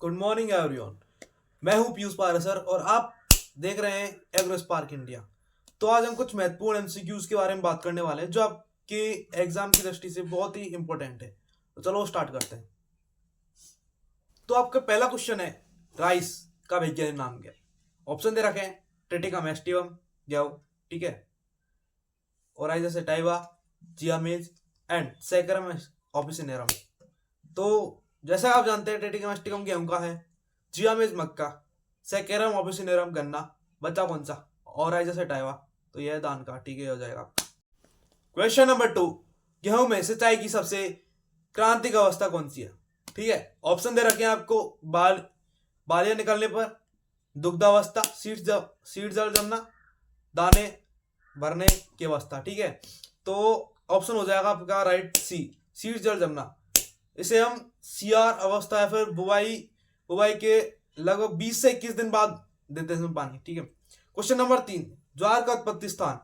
Good morning everyone. मैं हूं पीयूष पारेसर और आप देख रहे हैं एग्रो स्पार्क इंडिया। तो आज हम कुछ महत्वपूर्ण एमसीक्यूज के बारे में बात करने वाले हैं जो आपके एग्जाम की दृष्टि से बहुत ही इंपॉर्टेंट है। तो चलो स्टार्ट करते हैं। तो आपका पहला क्वेश्चन है, राइस का वैज्ञानिक नाम क्या है? ऑप्शन दे रखे हैं, ट्रिटिकम एस्टिवम गेहूं, ठीक है, Oryza sativa, जियामेज and saccharum officinarum. तो जैसा आप जानते हैं, ट्रिटिकम एस्टिवम गेहूं का है, जियामेज मक्का, सैकेरम ऑफिसिनेरम गन्ना, बचा कौन सा? Oryza sativa. तो यह दान का, ठीक है, हो जाएगा। क्वेश्चन नंबर 2, गेहूं में सिंचाई की सबसे क्रांतिक अवस्था कौन सी है? ठीक है, ऑप्शन दे रखे हैं आपको, बालियां निकलने पर, दुग्धावस्था, सीड जल जमना, दाने भरने की अवस्था। ठीक है, तो ऑप्शन हो जाएगा आपका राइट सी, सीड जल जमना। इसे हम सीआर अवस्था या फिर बुवाई के लगभग 20 से 21 दिन बाद देते हैं पानी। ठीक है। क्वेश्चन नंबर 3, ज्वार का उत्पत्ति स्थान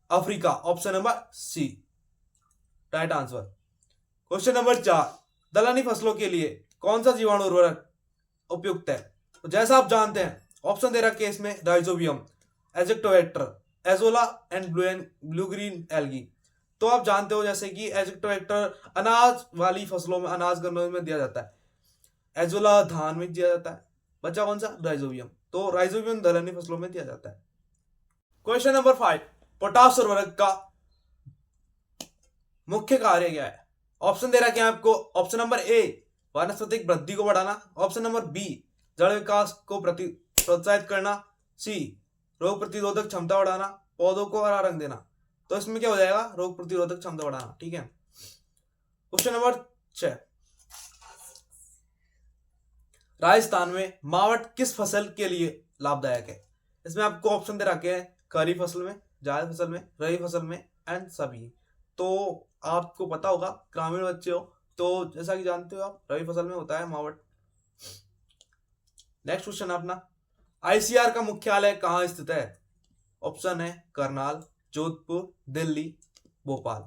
Africa, option number C, right answer. Question number 4, दलहनी फसलों के लिए कौन सा जीवाणु उर्वरक उपयुक्त है? तो जैसा आप जानते हैं, ऑप्शन दे रखे हैं इसमें, rhizobium, azotobacter, azolla and blue green algae. तो आप जानते हो जैसे कि एजेक्टोवेक्टर अनाज वाली फसलों में, अनाज गन्नों में दिया जाता है, एजोला धान में दिया जाता है, बचा कौन सा? राइजोबियम। तो राइजोबियम दलहनी फसलों में दिया जाता है। क्वेश्चन नंबर 5, पोटाश उर्वरक का मुख्य कार्य क्या है? ऑप्शन दे रखे हैं आपको, ऑप्शन नंबर ए, वानस्पतिक वृद्धि को बढ़ाना, ऑप्शन नंबर बी, जड़ विकास को प्रोत्साहित करना, सी, रोग प्रतिरोधक क्षमता बढ़ाना, पौधों को हरा रंग देना। तो इसमें क्या हो जाएगा? रोग प्रतिरोधक क्षमता बढ़ाना। ठीक है। क्वेश्चन नंबर 6, राजस्थान में मावट किस फसल के लिए लाभदायक है? इसमें आपको ऑप्शन दे रखे हैं, खरीफ फसल में, जायद फसल में, रबी फसल में एंड सभी। तो आपको पता होगा, ग्रामीण बच्चे हो तो जैसा कि जानते हो आप, रबी फसल में होता है मावट। नेक्स्ट क्वेश्चन अपना, आईसीआर का मुख्यालय कहाँ स्थित है? ऑप्शन है करनाल, जोधपुर, दिल्ली, भोपाल।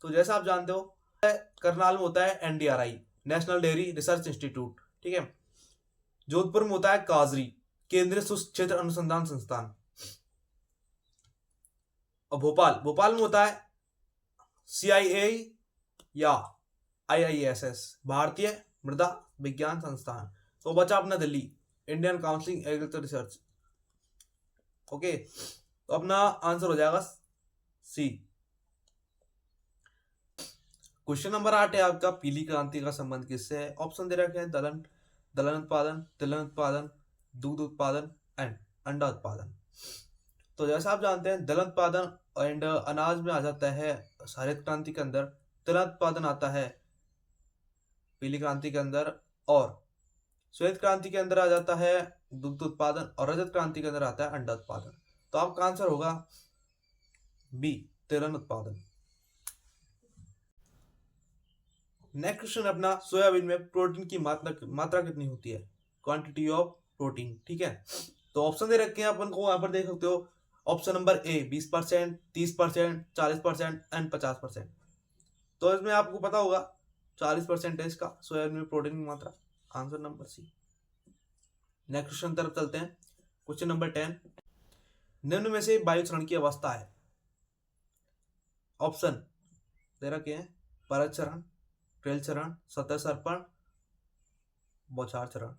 तो जैसा आप जानते हो, करनाल में होता है NDRI, national dairy research institute. ठीक है। जोधपुर में होता है काजरी, केंद्रीय शुष्क क्षेत्र अनुसंधान संस्थान। और भोपाल में होता है सीआईए या आईआईएसएस, भारतीय मृदा विज्ञान संस्थान। तो बचा अपना Delhi, Indian council agriculture research. Okay, तो अपना आंसर हो जाएगा सी। क्वेश्चन नंबर 8 है आपका, पीली क्रांति का संबंध किससे है? ऑप्शन दे रखे हैं, दलहन उत्पादन, तिलहन उत्पादन, दूध उत्पादन एंड अंडा उत्पादन। तो जैसा आप जानते हैं, दलहन उत्पादन एंड अनाज में आ जाता है हरित क्रांति के अंदर, तिलहन उत्पादन आता है पीली क्रांति के अंदर, और श्वेत क्रांति के अंदर आ जाता है दुग्ध उत्पादन, और रजत क्रांति के अंदर आता है अंडा उत्पादन। तो आपका आंसर होगा बी, तिलहन उत्पादन। नेक्स्ट क्वेश्चन अपना, सोयाबीन में प्रोटीन की मात्रा कितनी होती है? Quantity of protein. ठीक है, तो ऑप्शन दे रखे हैं अपन को, यहाँ पर देख सकते हो। Option number A 20%, 30%, 40% and 50%। तो इसमें आपको पता होगा 40% है इसका सोयाबीन में प्रोटीन की मात्रा, answer number C. Next question तरफ चलते हैं। क्वेश्चन नंबर 10, निम्न में से वायु क्षरण की अवस्था है? ऑप्शन दे रखे हैं, परत चरण, ट्रेल चरण, सतह सर्पण, बौछार चरण।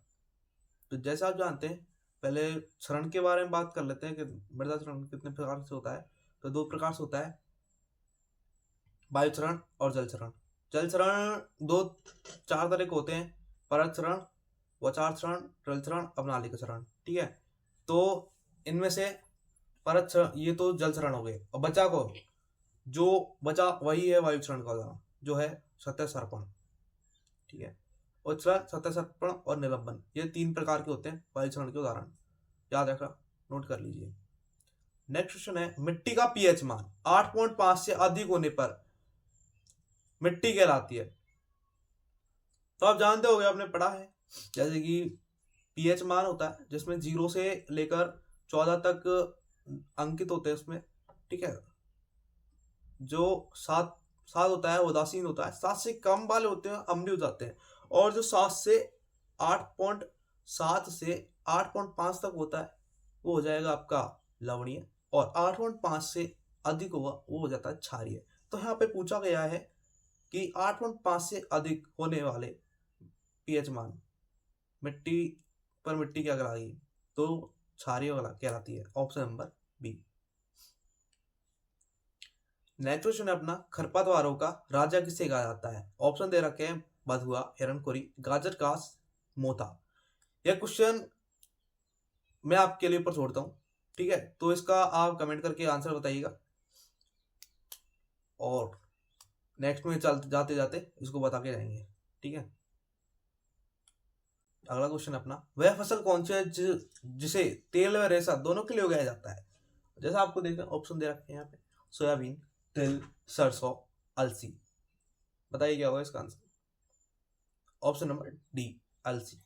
तो जैसा आप जानते हैं, पहले चरण के बारे में बात कर लेते हैं कि मृदा चरण कितने प्रकार से होता है। तो 2 प्रकार से होता है, वायु चरण और जल चरण। जल चरण 4 तरह के होते हैं, परत चरण, बौछार चरण, ट्रेल चरण, अवनालिका चरण। ठीक है, तो इनमें से परत चरण, ये तो जल चरण हो गए, और जो बचा वही है वायु चरण का उदाहरण, जो है सतह सर्पण। ठीक है, उच्छलन, सतह सर्पण और निलंबन, ये 3 प्रकार के होते हैं वायु चरण के उदाहरण। याद रखना, नोट कर लीजिए। नेक्स्ट क्वेश्चन है, मिट्टी का पीएच मान 8.5 से अधिक होने पर मिट्टी कहलाती है? तो आप जानते होंगे, आपने पढ़ा है, जैसे कि पीएच मान होता है जिसमें 0 से लेकर 14 तक अंकित होते हैं उसमें। ठीक है, जो 7 होता है उदासीन होता है, 7 से कम वाले होते हैं अम्लीय हो जाते हैं, और जो 7 से 8 7 से 8.5 तक होता है वो हो जाएगा आपका लवणीय, और 8.5 से अधिक होगा वो हो जाता है क्षारीय। तो यहाँ पे पूछा गया है कि 8.5 से अधिक होने वाले पीएच मान मिट्टी पर मिट्टी क्या कहलाएगी, तो क्षारीय कहलाती है। Option number B. Next question है अपना, खरपतवारों का राजा किसे कहा जाता है? ऑप्शन दे रखे हैं बधुआ, हिरणखुरी, गाजर घास, मोथा। यह क्वेश्चन मैं आपके लिए ऊपर छोड़ता हूँ, ठीक है? तो इसका आप कमेंट करके आंसर बताइएगा, और नेक्स्ट में चलते जाते जाते इसको बता के जाएंगे, ठीक है? अगला क्वेश्चन अपना, वह फसल कौन सी है जिसे तेल व रेशा दोनों के लिए उगाया जाता है? जैसा आपको देखा ऑप्शन दे रखे हैं यहाँ पे, सोयाबीन, तिल, सरसों, अलसी। बताइए क्या होगा इसका आंसर? ऑप्शन नंबर डी, अलसी।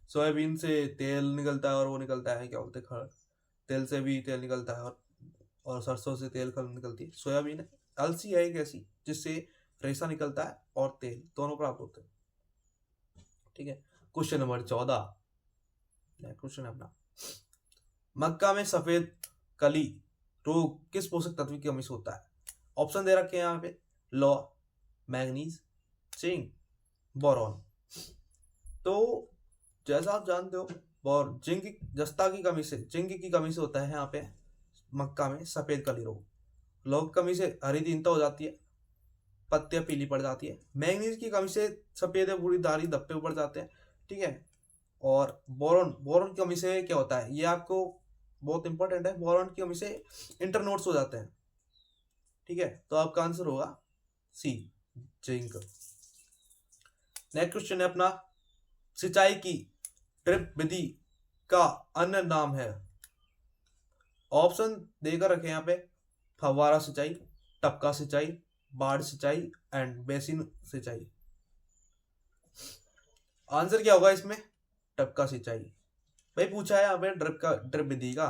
सोयाबीन से तेल निकलता है और वो निकलता है क्या बोलते हैं, खड़। तेल से भी तेल निकलता है, और सरसों से तेल खड़ निकलती है। सोयाबीन है, अलसी है एक ऐसी जिससे रेशा निकलता है और तेल दोनों प्राप्त होते हैं, ठीक है? क्वेश्चन नंबर 14, क्वेश्चन है अपना, मक्का में सफेद कली रोग किस पोषक तत्व की कमी से होता है? ऑप्शन दे रखे हैं यहाँ पे, लौह, मैग्नीज, जिंक, बोरॉन। तो जैसा आप जानते हो, और जिंक जस्ता की कमी से, जिंक की कमी से होता है यहाँ पे मक्का में सफेद कली रोग। लौह की कमी से हरी दीनता हो जाती है, पत्तियां पीली पड़ जाती है। मैग्नीज की कमी से सफेद या भूरी दाढ़ी धब्बे पड़ जाते हैं, ठीक है? और बोरॉन, बोरॉन की कमी से क्या होता है, ये आपको बहुत इंपॉर्टेंट है, बोरॉन की कमी से इंटरनोड्स हो जाते हैं, ठीक है? तो आपका आंसर होगा सी, जिंक। नेक्स्ट क्वेश्चन है अपना, सिंचाई की ड्रिप विधि का अन्य नाम है? ऑप्शन देकर रखे यहाँ पे, फव्वारा सिंचाई, टपका सिंचाई, बाढ़ सिंचाई एंड बेसिन सिंचाई। आंसर क्या होगा इसमें? टपका सिंचाई। भाई पूछा है यहाँ पे ड्रिप विधि का,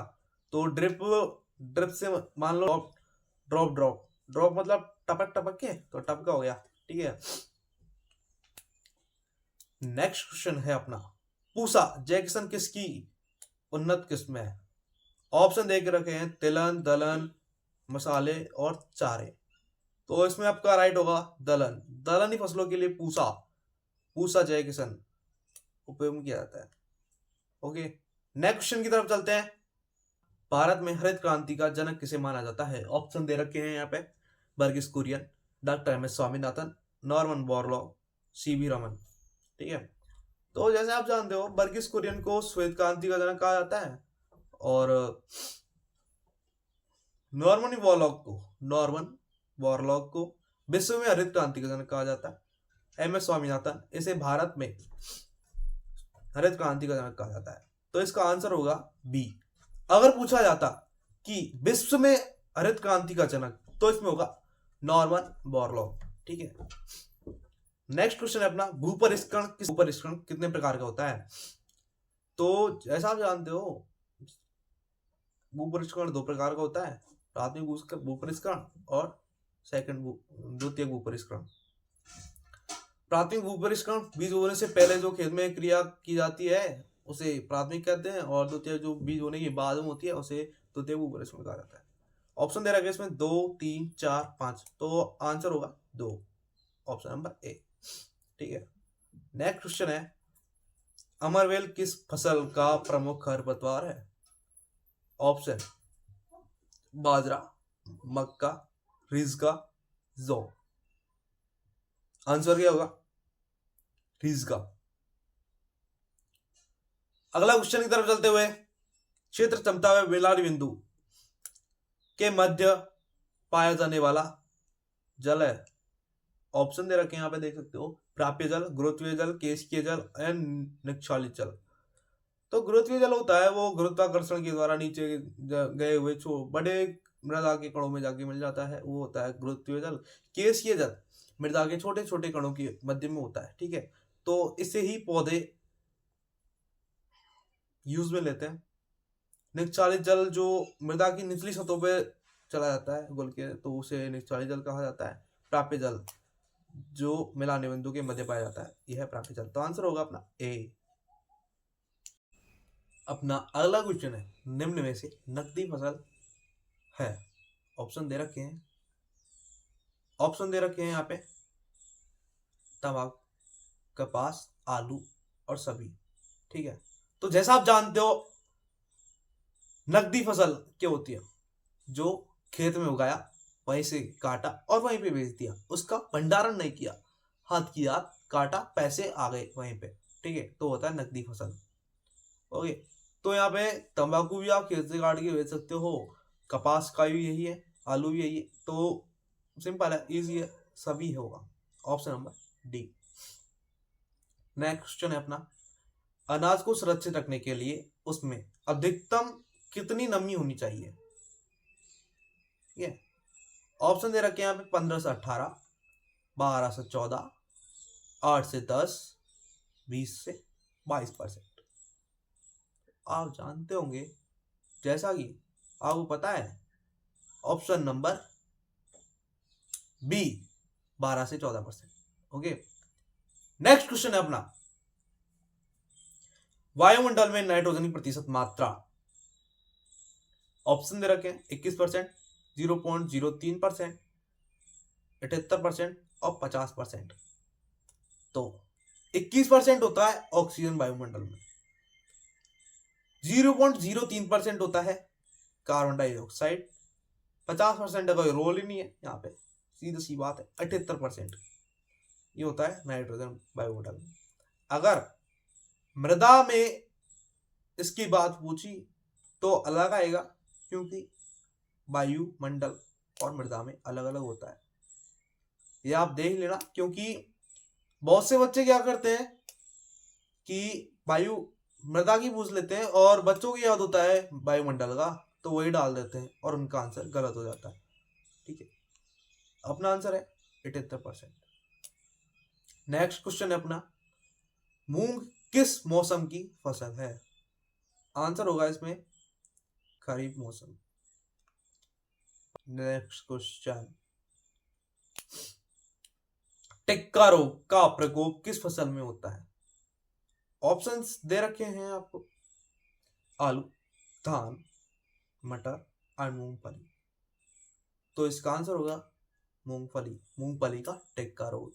तो ड्रिप से मान लो ड्रॉप ड्रॉप ड्रॉप मतलब टपक टपक के, तो टपका हो गया, ठीक है? नेक्स्ट क्वेश्चन है अपना, पूसा जैक्सन किसकी उन्नत किस्म है? ऑप्शन दे के रखे हैं, तिलहन, दलहन, मसाले और चारे। तो इसमें आपका राइट होगा दलहन। दलहनी फसलों के लिए पूसा जैक्सन उपयोग किया जाता है। ओके, नेक्स्ट क्वेश्चन की तरफ चलते हैं। भारत में हरित क्रांति का जनक किसे माना जाता है? ऑप्शन दे रखे हैं यहाँ पे, Verghese Kurien, doctor M S Swaminathan, Norman Borlaug, CV Raman, ठीक है? तो जैसे आप जानते हो, वर्गीस कुरियन को श्वेत क्रांति का जनक कहा जाता है, और नॉर्मन बोरलॉग को विश्व में हरित क्रांति का जनक कहा जाता है। एम एस स्वामीनाथन, इसे भारत में हरित क्रांति का जनक कहा जाता है। तो इसका आंसर होगा बी। अगर पूछा जाता कि विश्व में हरित क्रांति का जनक, तो इसमें होगा नॉर्मन बोरलॉग, ठीक है? नेक्स्ट क्वेश्चन है अपना, भूपरिष्करण कितने प्रकार का होता है? तो जैसा आप जानते हो, भूपरिष्करण 2 प्रकार का होता है, प्राथमिक भूपरिष्करण और द्वितीय भूपरिष्करण। प्राथमिक भूपरिष्करण बीज बोने से पहले जो खेत में क्रिया की जाती है उसे प्राथमिक कहते हैं, और द्वितीय जो बीज बोने के बाद में होती है उसे द्वितीय भूपरिष्करण कहा जाता है। ऑप्शन दे रखा है इसमें 2, 3, 4, 5, तो आंसर होगा 2, ऑप्शन नंबर ए, ठीक है? नेक्स्ट क्वेश्चन है, अमरवेल किस फसल का प्रमुख खरपतवार है? ऑप्शन, बाजरा, मक्का, रिजगा, जौ। आंसर क्या होगा? रिजगा। अगला क्वेश्चन की तरफ चलते हुए, क्षेत्र क्षमता व मिलान बिंदु के मध्य पाया जाने वाला जल है। ऑप्शन दे रखे हैं यहाँ पे, देख सकते हो, प्राप्य जल, गुरुत्वीय जल, केशिकीय जल एंड निक्षालित जल। तो गुरुत्वीय जल होता है वो गुरुत्वाकर्षण के द्वारा नीचे गए हुए बड़े मृदा के कणों में जाके मिल जाता है, वो होता है गुरुत्वीय जल। केशिकीय जल मृदा के छोटे छोटे कणों के मध्य में होता है, ठीक है? तो इससे ही पौधे यूज में लेते हैं। निक्षालित जल जो मृदा की निचली सतहों पे चला जाता है घुल के, तो उसे निक्षालित जल कहा जाता है। प्राप्य जल जो मिलाने बिंदु के मध्य पाया जाता है, यह है प्राप्य जल। तो आंसर होगा अपना ए। अपना अगला क्वेश्चन है, निम्न में से नकदी फसल है। ऑप्शन दे रखे हैं, यहाँ पे तंबाकू, कपास, आलू और सभी। ठीक है, तो जैसा आप जानते हो नकदी फसल क्या होती है, जो खेत में उगाया, वहीं से काटा और वहीं पे बेच दिया, उसका भंडारण नहीं किया, हाथ की हाथ काटा, पैसे आ गए वहीं पे। ठीक है, तो होता है नकदी फसल। ओके, तो यहाँ पे तंबाकू भी आप खेत से काट के बेच सकते हो, कपास का भी यही है, आलू भी यही है, तो सिंपल है, इजी है, सभी होगा। Option number D. Next question है अपना, अनाज को सुरक्षित रखने के लिए उसमें अधिकतम कितनी नमी होनी चाहिए? ठीक है, ऑप्शन दे रखे हैं यहाँ पे 15 से 18, 12 से 14, 8 से 10, 20 से 22%। आप जानते होंगे, जैसा कि आपको पता है, ऑप्शन नंबर बी 12 से 14%। ओके, नेक्स्ट क्वेश्चन है अपना, वायुमंडल में नाइट्रोजन की प्रतिशत मात्रा। ऑप्शन दे रखे हैं 21%, 0.03%, 78% और 50%। तो 21% होता है ऑक्सीजन वायुमंडल में, 0.03% होता है कार्बन डाइऑक्साइड, 50% का कोई रोल ही नहीं है यहाँ पे, सीधी सी बात है। 78% ये होता है नाइट्रोजन वायुमंडल में। अगर मृदा में इसकी बात पूछी तो अलग आएगा, क्योंकि वायुमंडल और मृदा में अलग अलग होता है, ये आप देख लेना। क्योंकि बहुत से बच्चे क्या करते हैं कि वायु मृदा की पूछ लेते हैं और बच्चों को याद होता है वायुमंडल का, तो वही डाल देते हैं और उनका आंसर गलत हो जाता है। ठीक है, अपना आंसर है 78%। नेक्स्ट क्वेश्चन है अपना, मूंग किस मौसम की फसल है? आंसर होगा इसमें खरीफ मौसम। नेक्स्ट क्वेश्चन, टिक्का रोग का प्रकोप किस फसल में होता है? ऑप्शंस दे रखे हैं आपको, आलू, धान, मटर और मूंगफली। तो इसका आंसर होगा मूंगफली का टिक्का रोग।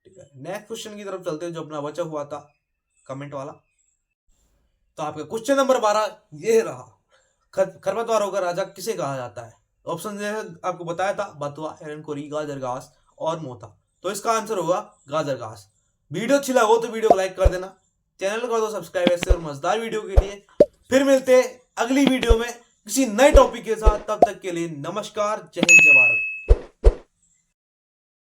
ठीक है, नेक्स्ट क्वेश्चन की तरफ चलते हैं, जो अपना बचा हुआ था कमेंट वाला। तो आपका क्वेश्चन नंबर 12 ये रहा, खरपतवारों का राजा किसे कहा जाता है? ऑप्शन आपको बताया था, बथुआ, हिरनखोरी, गाजर घास और मोथा। तो इसका आंसर होगा गाजर घास। वीडियो अच्छी लगा हो तो वीडियो को लाइक कर देना, चैनल कर दो सब्सक्राइब ऐसे और मजेदार वीडियो के लिए। फिर मिलते हैं अगली वीडियो में किसी नए टॉपिक के साथ, तब तक के लिए नमस्कार, जय हिंद, जय भारत।